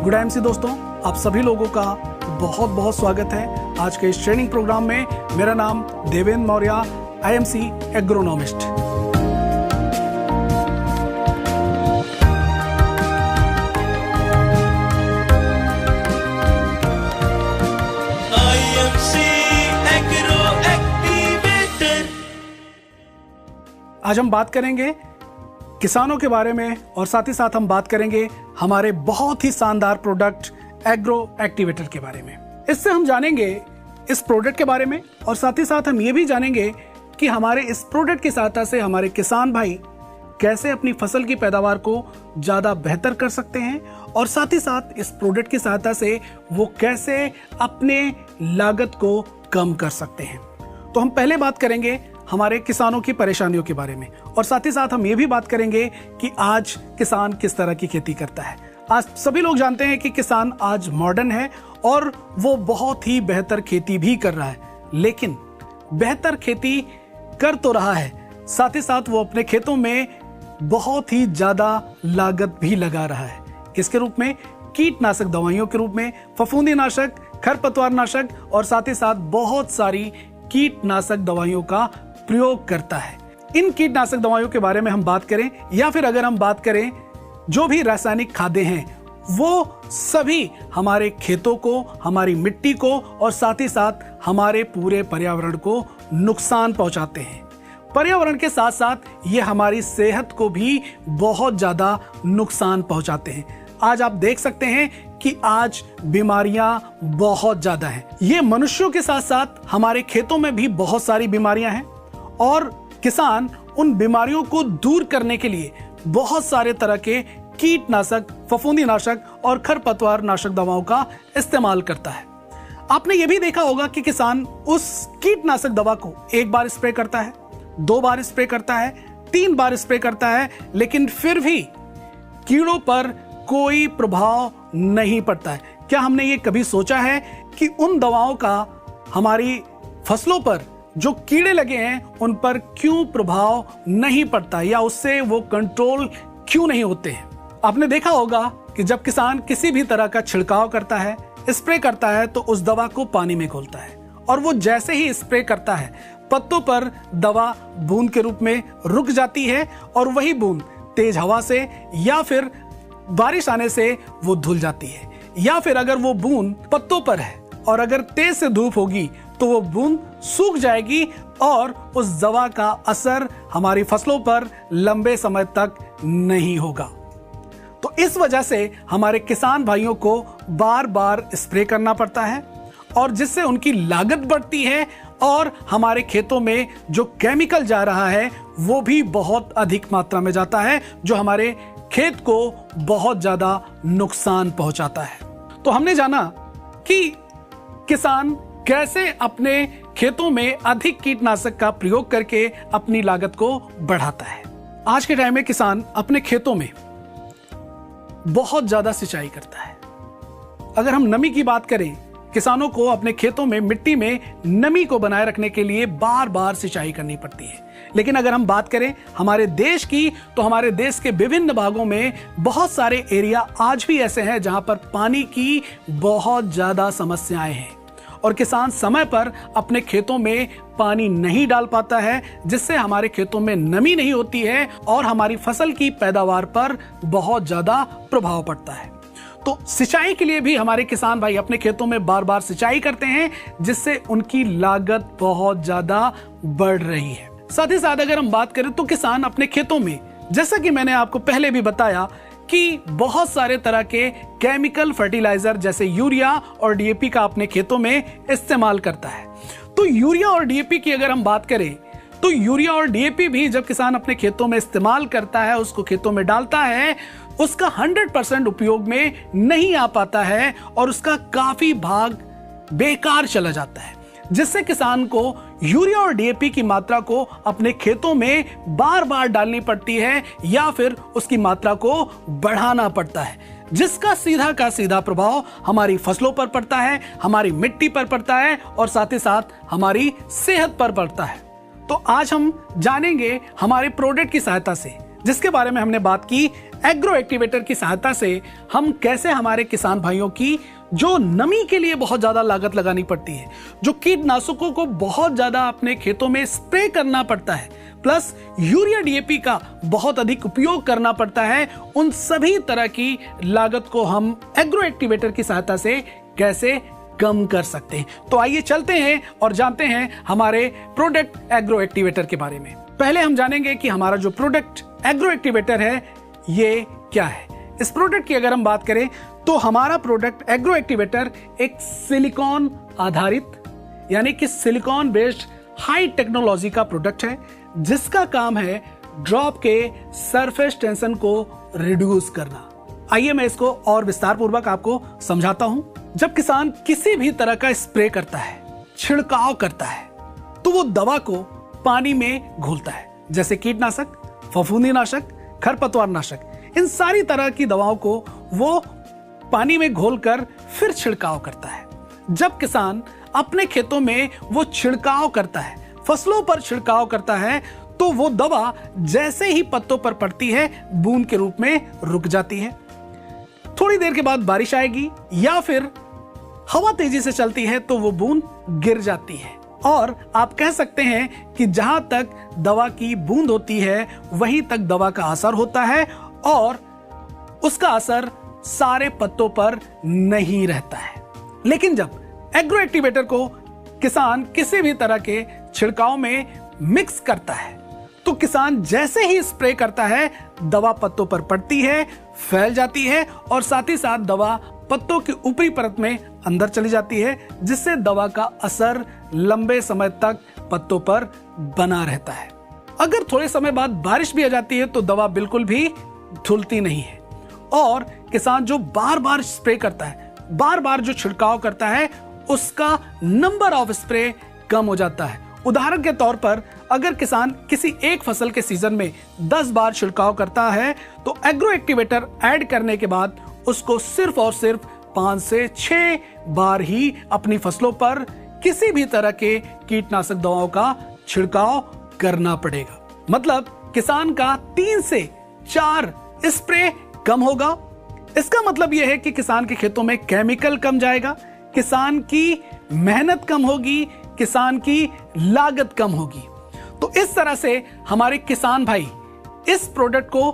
Good MC दोस्तों, आप सभी लोगों का बहुत बहुत स्वागत है आज के इस ट्रेनिंग प्रोग्राम में। मेरा नाम देवेंद्र मौर्य, IMC एग्रोनॉमिस्ट। आज हम बात करेंगे किसानों के बारे में और साथ ही साथ हम बात करेंगे हमारे बहुत ही शानदार प्रोडक्ट एग्रो एक्टिवेटर के बारे में। इससे हम जानेंगे इस प्रोडक्ट के बारे में और साथ ही साथ हम ये भी जानेंगे कि हमारे इस प्रोडक्ट की सहायता से हमारे किसान भाई कैसे अपनी फसल की पैदावार को ज़्यादा बेहतर कर सकते हैं और साथ ही साथ इस प्रोडक्ट की सहायता से वो कैसे अपने लागत को कम कर सकते हैं। तो हम पहले बात करेंगे हमारे किसानों की परेशानियों के बारे में और साथ ही साथ हम ये भी बात करेंगे कि आज किसान किस तरह की खेती करता है। आज सभी लोग जानते हैं कि किसान आज मॉडर्न है और वो बहुत ही बेहतर खेती भी कर रहा है, लेकिन बेहतर खेती कर तो रहा है, साथ ही साथ वो अपने खेतों में बहुत ही ज्यादा लागत भी लगा रहा है। किसके रूप में? कीटनाशक दवाइयों के रूप में, फफूंदीनाशक, खरपतवारनाशक और साथ ही साथ बहुत सारी कीटनाशक दवाइयों का प्रयोग करता है। इन कीटनाशक दवाइयों के बारे में हम बात करें या फिर अगर हम बात करें जो भी रासायनिक खादें हैं वो सभी हमारे खेतों को, हमारी मिट्टी को और साथ ही साथ हमारे पूरे पर्यावरण को नुकसान पहुंचाते हैं। पर्यावरण के साथ साथ ये हमारी सेहत को भी बहुत ज्यादा नुकसान पहुंचाते हैं। आज आप देख सकते हैं कि आज बीमारियां बहुत ज्यादा हैं। ये मनुष्यों के साथ साथ हमारे खेतों में भी बहुत सारी बीमारियां हैं और किसान उन बीमारियों को दूर करने के लिए बहुत सारे तरह के कीटनाशक, फफूंदीनाशक और खरपतवारनाशक दवाओं का इस्तेमाल करता है। आपने ये भी देखा होगा कि किसान उस कीटनाशक दवा को एक बार स्प्रे करता है, 2 बार स्प्रे करता है, 3 बार स्प्रे करता है, लेकिन फिर भी कीड़ों पर कोई प्रभाव नहीं पड़ता है। क्या हमने ये कभी सोचा है कि उन दवाओं का हमारी फसलों पर जो कीड़े लगे हैं उन पर क्यों प्रभाव नहीं पड़ता या उससे वो कंट्रोल क्यों नहीं होते हैं? आपने देखा होगा कि जब किसान किसी भी तरह का छिड़काव करता है, स्प्रे करता है, तो उस दवा को पानी में घोलता है और वो जैसे ही स्प्रे करता है पत्तों पर दवा बूंद के रूप में रुक जाती है और वही बूंद तेज हवा से या फिर बारिश आने से वो धुल जाती है, या फिर अगर वो बूंद पत्तों पर है और अगर तेज से धूप होगी तो वो बूंद सूख जाएगी और उस दवा का असर हमारी फसलों पर लंबे समय तक नहीं होगा। तो इस वजह से हमारे किसान भाइयों को बार बार स्प्रे करना पड़ता है और जिससे उनकी लागत बढ़ती है और हमारे खेतों में जो केमिकल जा रहा है वो भी बहुत अधिक मात्रा में जाता है, जो हमारे खेत को बहुत ज्यादा नुकसान पहुंचाता है। तो हमने जाना कि किसान कैसे अपने खेतों में अधिक कीटनाशक का प्रयोग करके अपनी लागत को बढ़ाता है। आज के टाइम में किसान अपने खेतों में बहुत ज्यादा सिंचाई करता है। अगर हम नमी की बात करें, किसानों को अपने खेतों में मिट्टी में नमी को बनाए रखने के लिए बार बार सिंचाई करनी पड़ती है। लेकिन अगर हम बात करें हमारे देश की, तो हमारे देश के विभिन्न भागों में बहुत सारे एरिया आज भी ऐसे हैं जहां पर पानी की बहुत ज्यादा समस्याएं हैं और किसान समय पर अपने खेतों में पानी नहीं डाल पाता है, जिससे हमारे खेतों में नमी नहीं होती है और हमारी फसल की पैदावार पर बहुत ज्यादा प्रभाव पड़ता है। तो सिंचाई के लिए भी हमारे किसान भाई अपने खेतों में बार बार सिंचाई करते हैं, जिससे उनकी लागत बहुत ज्यादा बढ़ रही है। साथ ही साथ अगर हम बात करें तो किसान अपने खेतों में, जैसा कि मैंने आपको पहले भी बताया कि बहुत सारे तरह के केमिकल फर्टिलाइजर जैसे यूरिया और डीएपी का अपने खेतों में इस्तेमाल करता है। तो यूरिया और डीएपी की अगर हम बात करें तो यूरिया और डीएपी भी जब किसान अपने खेतों में इस्तेमाल करता है, उसको खेतों में डालता है, उसका 100% उपयोग में नहीं आ पाता है और उसका काफी भाग बेकार चला जाता है, जिससे किसान को यूरिया और डीएपी की मात्रा को अपने खेतों में बार बार डालनी पड़ती है या फिर उसकी मात्रा को बढ़ाना पड़ता है, जिसका सीधा का सीधा प्रभाव हमारी फसलों पर पड़ता है, हमारी मिट्टी पर पड़ता है और साथ ही साथ हमारी सेहत पर पड़ता है। तो आज हम जानेंगे हमारे प्रोडक्ट की सहायता से जिसके बारे में हमने बात की। एग्रो एक्टिवेटर की सहायता से हम कैसे हमारे किसान भाइयों की जो नमी के लिए बहुत ज्यादा लागत लगानी पड़ती है, जो कीटनाशकों को बहुत ज्यादा अपने खेतों में स्प्रे करना पड़ता है, प्लस यूरिया डीएपी का बहुत अधिक उपयोग करना पड़ता है, उन सभी तरह की लागत को हम एग्रो एक्टिवेटर की सहायता से कैसे कम कर सकते हैं। तो आइए चलते हैं और जानते हैं हमारे प्रोडक्ट एग्रो एक्टिवेटर के बारे में। पहले हम जानेंगे कि हमारा जो प्रोडक्ट एग्रो एक्टिवेटर है ये क्या है। इस प्रोडक्ट की अगर हम बात करें तो हमारा प्रोडक्ट एग्रो एक्टिवेटर एक सिलिकॉन आधारित यानी कि सिलिकॉन बेस्ड हाई टेक्नोलॉजी का प्रोडक्ट है, जिसका काम है ड्रॉप के सरफेस टेंशन को रिड्यूस करना। आइए मैं इसको और विस्तार पूर्वक आपको समझाता हूं। जब किसान किसी भी तरह का स्प्रे करता है, छिड़काव करता है, तो वो दवा को पानी में घोलता है, जैसे कीटनाशक, फफूंदीनाशक, खरपतवार नाशक, इन सारी तरह की दवाओं को वो पानी में घोलकर फिर छिड़काव करता है। जब किसान अपने खेतों में वो छिड़काव करता है, फसलों पर छिड़काव करता है, तो वो दवा जैसे ही पत्तों पर पड़ती है बूंद के रूप में रुक जाती है। थोड़ी देर के बाद बारिश आएगी या फिर हवा तेजी से चलती है तो वो बूंद गिर जाती है, और आप कह सकते हैं कि जहां तक दवा की बूंद होती है वहीं तक दवा का असर होता है और उसका असर सारे पत्तों पर नहीं रहता है। लेकिन जब एग्रो एक्टिवेटर को किसान किसी भी तरह के छिड़काव में मिक्स करता है तो किसान जैसे ही स्प्रे करता है दवा पत्तों पर पड़ती है, फैल जाती है और साथ ही साथ दवा पत्तों की ऊपरी परत में अंदर चली जाती है, जिससे दवा का असर लंबे समय तक पत्तों पर बना रहता है। अगर थोड़े समय बाद बारिश भी आ जाती है तो दवा बिल्कुल भी धुलती नहीं है और किसान जो बार बार स्प्रे करता है, बार बार जो छिड़काव करता है, उसका नंबर ऑफ स्प्रे कम हो जाता है। उदाहरण के तौर पर अगर किसान किसी एक फसल के सीजन में 10 बार छिड़काव करता है तो एग्रो एक्टिवेटर ऐड करने के बाद उसको सिर्फ और सिर्फ 5 से 6 बार ही अपनी फसलों पर किसी भी तरह के कीटनाशक दवाओं का छिड़काव करना पड़ेगा। मतलब किसान का 3 से 4 स्प्रे कम होगा। इसका मतलब यह है कि किसान के खेतों में केमिकल कम जाएगा, किसान की मेहनत कम होगी, किसान की लागत कम होगी। तो इस तरह से हमारे किसान भाई इस प्रोडक्ट को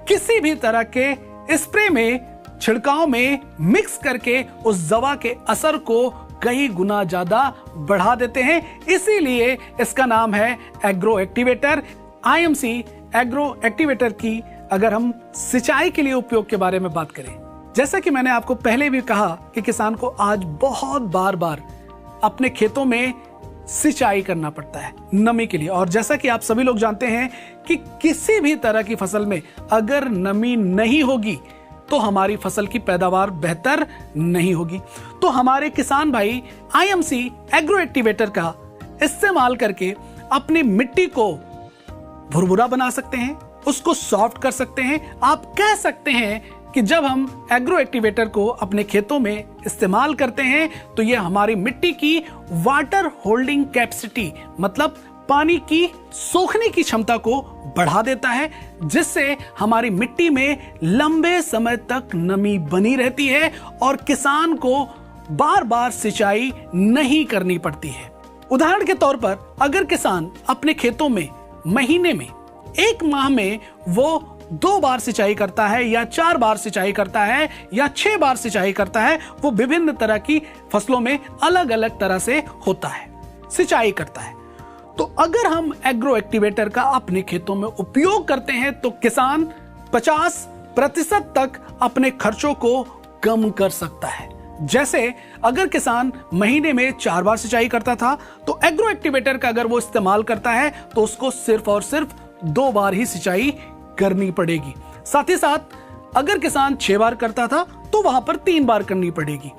किसी भी तरह के स्प्रे में, छिड़काव में मिक्स करके उस दवा के असर को कई गुना ज्यादा बढ़ा देते हैं। इसीलिए इसका नाम है agro activator. IMC agro activator की अगर हम सिंचाई के लिए उपयोग के बारे में बात करें, जैसा कि मैंने आपको पहले भी कहा कि किसान को आज बहुत बार बार अपने खेतों में सिंचाई करना पड़ता है नमी के लिए, और जैसा कि आप सभी लोग जानते हैं कि किसी भी तरह की फसल में अगर नमी नहीं होगी तो हमारी फसल की पैदावार बेहतर नहीं होगी। तो हमारे किसान भाई आईएमसी एग्रो एक्टिवेटर का इस्तेमाल करके अपनी मिट्टी को भुरभुरा बना सकते हैं, उसको सॉफ्ट कर सकते हैं। आप कह सकते हैं कि जब हम एग्रो एक्टिवेटर को अपने खेतों में इस्तेमाल करते हैं तो यह हमारी मिट्टी की वाटर होल्डिंग कैपेसिटी, मतलब पानी की सोखने की क्षमता को बढ़ा देता है, जिससे हमारी मिट्टी में लंबे समय तक नमी बनी रहती है और किसान को बार बार सिंचाई नहीं करनी पड़ती है। उदाहरण के तौर पर अगर किसान अपने खेतों में महीने में, एक माह में वो 2 बार सिंचाई करता है या 4 बार सिंचाई करता है या 6 बार सिंचाई करता है, वो विभिन्न तरह की फसलों में अलग अलग तरह से होता है, सिंचाई करता है। तो अगर हम एग्रो एक्टिवेटर का अपने खेतों में उपयोग करते हैं तो किसान 50% तक अपने खर्चों को कम कर सकता है। जैसे अगर किसान महीने में 4 बार सिंचाई करता था तो एग्रो एक्टिवेटर का अगर वो इस्तेमाल करता है तो उसको सिर्फ और सिर्फ 2 बार ही सिंचाई करनी पड़ेगी। साथ ही साथ अगर किसान 6 बार करता था तो वहां पर 3 बार करनी पड़ेगी।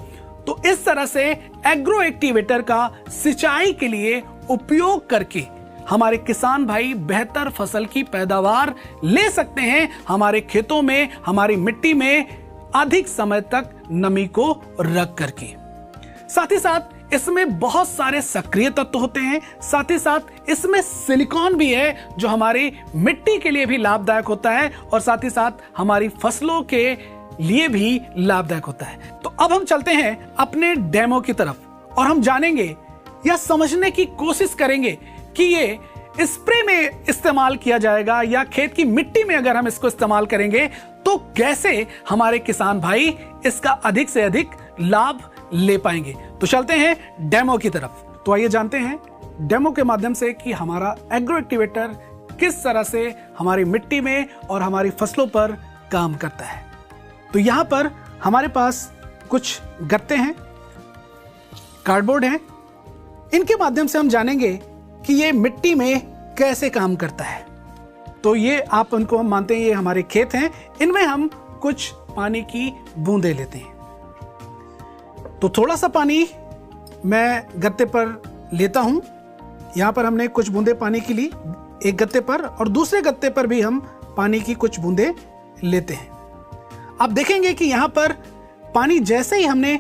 तो इस तरह से एग्रो एक्टिवेटर का सिंचाई के लिए उपयोग करके हमारे किसान भाई बेहतर फसल की पैदावार ले सकते हैं, हमारे खेतों में, हमारी मिट्टी में अधिक समय तक नमी को रख करके। साथ ही साथ इसमें बहुत सारे सक्रिय तत्व होते हैं, साथ ही साथ इसमें सिलिकॉन भी है जो हमारी मिट्टी के लिए भी लाभदायक होता है और साथ ही साथ हमारी फसलों के लिए भी लाभदायक होता है। तो अब हम चलते हैं अपने डेमो की तरफ और हम जानेंगे या समझने की कोशिश करेंगे कि ये स्प्रे में इस्तेमाल किया जाएगा या खेत की मिट्टी में अगर हम इसको इस्तेमाल करेंगे तो कैसे हमारे किसान भाई इसका अधिक से अधिक लाभ ले पाएंगे। तो चलते हैं डेमो की तरफ। तो आइए जानते हैं डेमो के माध्यम से कि हमारा एग्रो एक्टिवेटर किस तरह से हमारी मिट्टी में और हमारी फसलों पर काम करता है। तो यहां पर हमारे पास कुछ गत्ते हैं, कार्डबोर्ड हैं, इनके माध्यम से हम जानेंगे कि ये मिट्टी में कैसे काम करता है। तो ये आप उनको हम मानते हैं ये हमारे खेत हैं, इनमें हम कुछ पानी की बूंदें लेते हैं। तो थोड़ा सा पानी मैं गत्ते पर लेता हूं। यहां पर हमने कुछ बूंदें पानी की ली एक गत्ते पर और दूसरे गत्ते पर भी हम पानी की कुछ बूंदें लेते हैं। आप देखेंगे कि यहां पर पानी जैसे ही हमने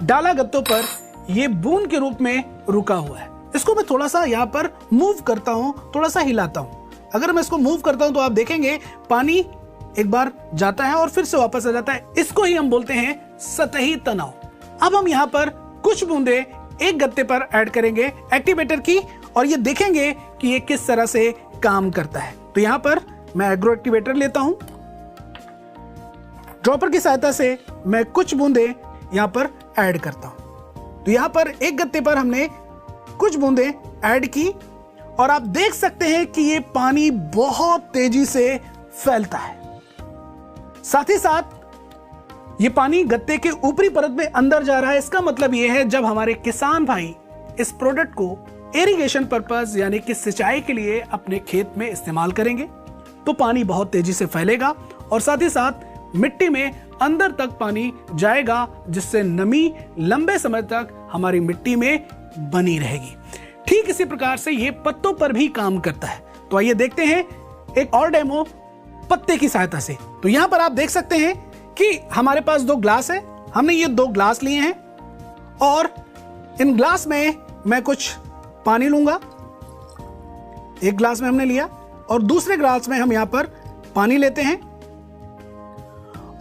डाला गत्तों पर ये बूंद के रूप में रुका हुआ है। इसको मैं थोड़ा सा यहाँ पर मूव करता हूँ, थोड़ा सा हिलाता हूँ। अगर मैं इसको मूव करता हूँ तो आप देखेंगे पानी एक बार जाता है और फिर से वापस आ जाता है। इसको ही हम बोलते हैं सतही तनाव। अब हम यहाँ पर कुछ बूंदे एक गत्ते पर ऐड करेंगे एक्टिवेटर की और ये देखेंगे कि ये किस तरह से काम करता है। तो यहाँ पर मैं एग्रो एक्टिवेटर लेता हूँ, ड्रॉपर की सहायता से मैं कुछ बूंदे यहाँ पर ऐड करता हूँ। तो यहाँ पर एक गत्ते पर हमने कुछ बूंदें ऐड की और आप देख सकते हैं कि ये पानी बहुत तेजी से फैलता है। साथ ही साथ ये पानी गत्ते के ऊपरी परत में अंदर जा रहा है। इसका मतलब ये है जब हमारे किसान भाई इस प्रोडक्ट को इरिगेशन पर्पस यानी कि सिंचाई के लिए अपने खेत में इस्तेमाल करेंगे तो पानी बहुत तेजी से फैलेगा और साथ ही साथ मिट्टी में अंदर तक पानी जाएगा, जिससे नमी लंबे समय तक हमारी मिट्टी में बनी रहेगी। ठीक इसी प्रकार से ये पत्तों पर भी काम करता है। तो आइए देखते हैं एक और डेमो पत्ते की सहायता से। तो यहां पर आप देख सकते हैं कि हमारे पास 2 ग्लास है। हमने ये 2 ग्लास लिए हैं और इन ग्लास में मैं कुछ पानी लूंगा। एक ग्लास में हमने लिया और दूसरे ग्लास में हम यहां पर पानी लेते हैं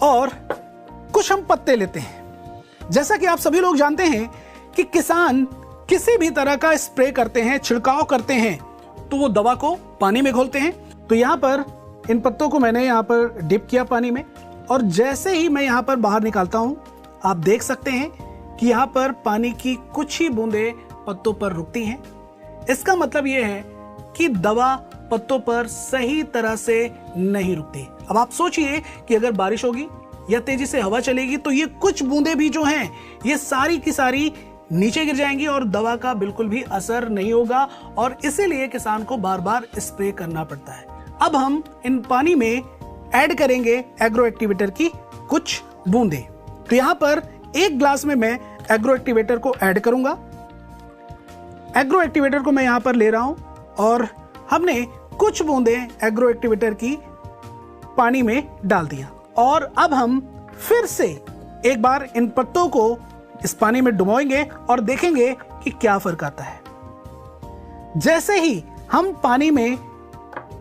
और कुछ हम पत्ते लेते हैं। जैसा कि आप सभी लोग जानते हैं कि किसान किसी भी तरह का स्प्रे करते हैं, छिड़काव करते हैं, तो वो दवा को पानी में घोलते हैं। तो यहाँ पर इन पत्तों को मैंने यहाँ पर डिप किया पानी में और जैसे ही मैं यहाँ पर बाहर निकालता हूँ आप देख सकते हैं कि यहाँ पर पानी की कुछ ही बूंदें पत्तों पर रुकती हैं। इसका मतलब ये है कि दवा पत्तों पर सही तरह से नहीं रुकती। अब आप सोचिए कि अगर बारिश होगी या तेजी से हवा चलेगी तो ये कुछ बूंदें भी जो हैं ये सारी की सारी नीचे गिर जाएंगी और दवा का बिल्कुल भी असर नहीं होगा और इसीलिए किसान को बार बार स्प्रे करना पड़ता है। अब हम इन पानी में ऐड करेंगे एग्रो एक्टिवेटर की कुछ बूंदें। तो यहाँ पर एक ग्लास में मैं एग्रो एक्टिवेटर को ऐड करूंगा। एग्रो एक्टिवेटर को मैं यहाँ पर ले रहा हूं और हमने कुछ बूंदें एग्रो एक्टिवेटर की पानी में डाल दिया और अब हम फिर से एक बार इन पत्तों को इस पानी में डुबोएंगे और देखेंगे कि क्या फर्क आता है। जैसे ही हम पानी में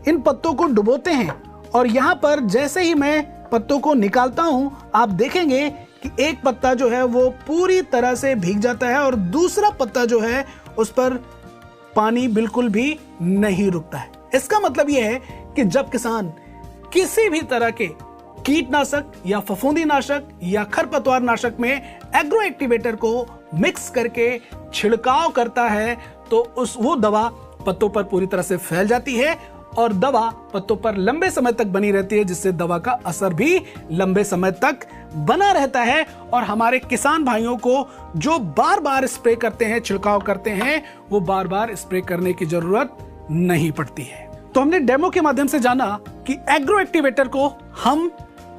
इन पत्तों को डुबोते हैं और यहां पर जैसे ही मैं पत्तों को निकालता हूं आप देखेंगे कि एक पत्ता जो है वो पूरी तरह से भीग जाता है और दूसरा पत्ता जो है उस पर पानी बिल्कुल भी नहीं रुकता है। इसका मतलब यह है कि जब किसान किसी भी तरह के कीटनाशक या फफूंदीनाशक या खरपतवार नाशक में एग्रो एक्टिवेटर को मिक्स करके छिड़काव करता है तो वो दवा पत्तों पर पूरी तरह से फैल जाती है और दवा पत्तों पर लंबे समय तक बनी रहती है, जिससे दवा का असर भी लंबे समय तक बना रहता है और हमारे किसान भाइयों को जो बार बार स्प्रे करते हैं, छिड़काव करते हैं, वो बार बार स्प्रे करने की जरूरत नहीं पड़ती है। तो हमने डेमो के माध्यम से जाना कि एग्रो एक्टिवेटर को हम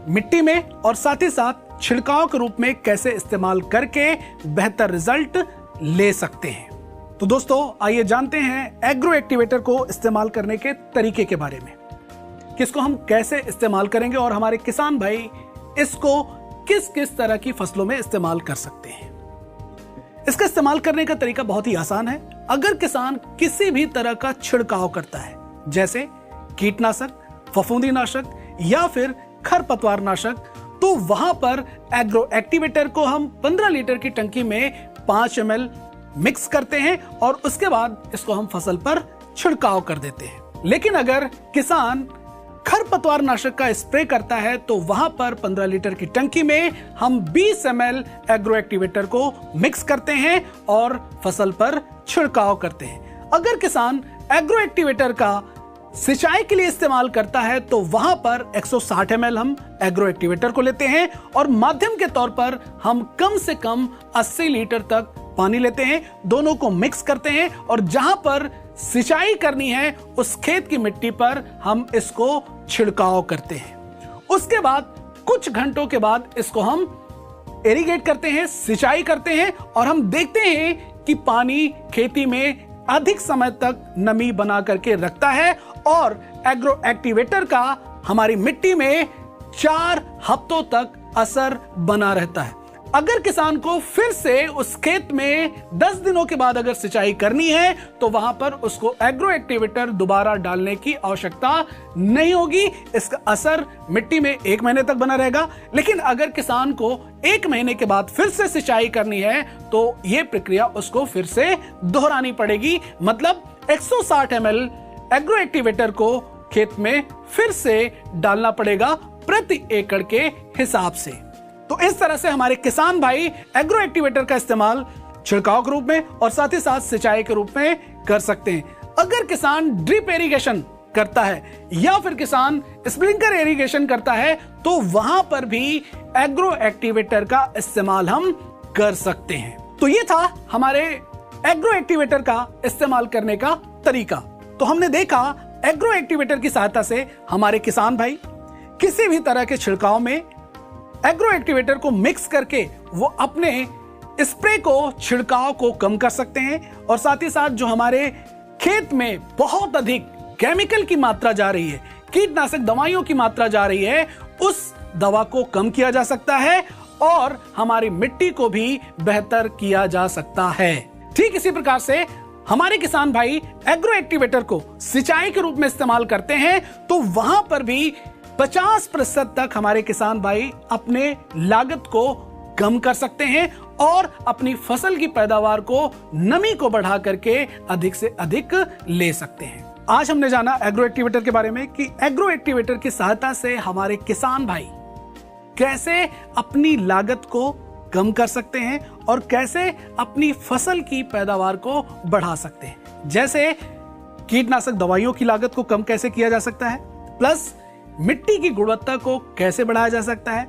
मिट्टी में और साथ ही साथ छिड़काव के रूप में कैसे इस्तेमाल करके बेहतर रिजल्ट ले सकते हैं। तो दोस्तों आइए जानते हैं एग्रो एक्टिवेटर को इस्तेमाल करने के तरीके के बारे में, कि इसको हम कैसे इस्तेमाल करेंगे और हमारे किसान भाई इसको किस किस तरह की फसलों में इस्तेमाल कर सकते हैं। इसका इस्तेमाल करने का तरीका बहुत ही आसान है। अगर किसान किसी भी तरह का छिड़काव करता है, जैसे कीटनाशक, फफूंदीनाशक या फिर खरपतवार नाशक, तो वहां पर एग्रो एक्टिवेटर को हम 15 लीटर की टंकी में 5 ml मिक्स करते हैं और उसके बाद इसको हम फसल पर छिड़काव कर देते हैं। लेकिन अगर किसान खरपतवार नाशक का स्प्रे करता है तो वहां पर 15 लीटर की टंकी में हम 20 ml एग्रो एक्टिवेटर को मिक्स करते हैं और फसल पर छिड़काव करते हैं। अगर किसान एग्रो एक्टिवेटर का सिंचाई के लिए इस्तेमाल करता है तो वहां पर 160 ml हम एग्रो एक्टिवेटर को लेते हैं और माध्यम के तौर पर हम कम से कम 80 लीटर तक पानी लेते हैं, दोनों को मिक्स करते हैं और जहां पर सिंचाई करनी है उस खेत की मिट्टी पर हम इसको छिड़काव करते हैं। उसके बाद कुछ घंटों के बाद इसको हम इरिगेट करते हैं, सिंचाई करते हैं और हम देखते हैं कि पानी खेती में अधिक समय तक नमी बना करके रखता है और एग्रो एक्टिवेटर का हमारी मिट्टी में 4 हफ्तों तक असर बना रहता है। अगर किसान को फिर से उस खेत में 10 दिनों के बाद अगर सिंचाई करनी है तो वहां पर उसको एग्रो एक्टिवेटर दोबारा डालने की आवश्यकता नहीं होगी। इसका असर मिट्टी में 1 महीने तक बना रहेगा। लेकिन अगर किसान को 1 महीने के बाद फिर से सिंचाई करनी है तो यह प्रक्रिया उसको फिर से दोहरानी पड़ेगी। मतलब 160 ml एग्रो एक्टिवेटर को खेत में फिर से डालना पड़ेगा प्रति एकड़ के हिसाब से। तो इस तरह से हमारे किसान भाई एग्रो एक्टिवेटर का इस्तेमाल छिड़काव के रूप में और साथ ही साथ सिंचाई के रूप में कर सकते हैं। अगर किसान ड्रिप इरिगेशन करता है या फिर किसान स्प्रिंकलर इरिगेशन करता है तो वहां पर भी एग्रो एक्टिवेटर का इस्तेमाल हम कर सकते हैं। तो ये था हमारे एग्रो एक्टिवेटर का इस्तेमाल करने का तरीका। तो हमने देखा एग्रो एक्टिवेटर की सहायता से हमारे किसान भाई किसी भी तरह के छिड़काव में एग्रो एक्टिवेटर को मिक्स करके वो अपने स्प्रे को, छिड़काव को कम कर सकते हैं और साथ ही साथ जो हमारे खेत में बहुत अधिक केमिकल की मात्रा जा रही है, कीटनाशक दवाइयों की मात्रा जा रही है, उस दवा को कम किया जा सकता है और हमारी मिट्टी को भी बेहतर किया जा सकता है। ठीक इसी प्रकार से हमारे किसान भाई एग्रो एक्टिवेटर को सिंचाई के रूप में इस्तेमाल करते हैं तो वहां पर भी 50% तक हमारे किसान भाई अपने लागत को कम कर सकते हैं और अपनी फसल की पैदावार को, नमी को बढ़ा करके अधिक से अधिक ले सकते हैं। आज हमने जाना एग्रो एक्टिवेटर के बारे में कि एग्रो एक्टिवेटर की सहायता से हमारे किसान भाई कैसे अपनी लागत को कम कर सकते हैं और कैसे अपनी फसल की पैदावार को बढ़ा सकते हैं। जैसे कीटनाशक दवाइयों की लागत को कम कैसे किया जा सकता है, प्लस मिट्टी की गुणवत्ता को कैसे बढ़ाया जा सकता है,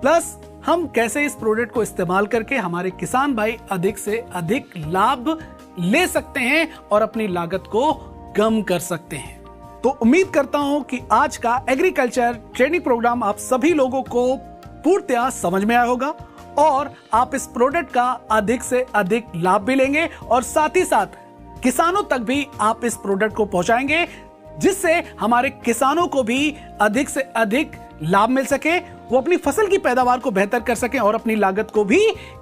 प्लस हम कैसे इस प्रोडक्ट को इस्तेमाल करके हमारे किसान भाई अधिक से अधिक लाभ ले सकते हैं और अपनी लागत को कम कर सकते हैं। तो उम्मीद करता हूं कि आज का एग्रीकल्चर ट्रेनिंग प्रोग्राम आप सभी लोगों को पूर्णतः समझ में आया होगा और आप इस प्रोडक्ट का अधिक से अधिक लाभ भी लेंगे और साथ ही साथ किसानों तक भी आप इस प्रोडक्ट को पहुंचाएंगे, जिससे हमारे किसानों को भी अधिक से अधिक लाभ मिल सके, वो अपनी फसल की पैदावार को बेहतर कर सके और अपनी लागत को भी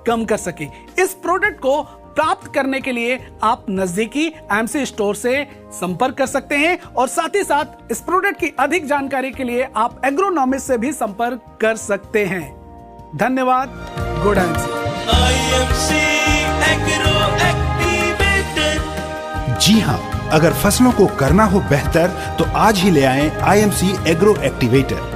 कम कर सके। इस प्रोडक्ट को प्राप्त करने के लिए आप नजदीकी एमसी स्टोर से संपर्क कर सकते हैं और साथ ही साथ इस प्रोडक्ट की अधिक जानकारी के लिए आप एग्रोनॉमिस्ट से भी संपर्क कर सकते हैं। धन्यवाद। Good IMC agro activator. जी हाँ, अगर फसलों को करना हो बेहतर तो आज ही ले आएं IMC एग्रो एक्टिवेटर।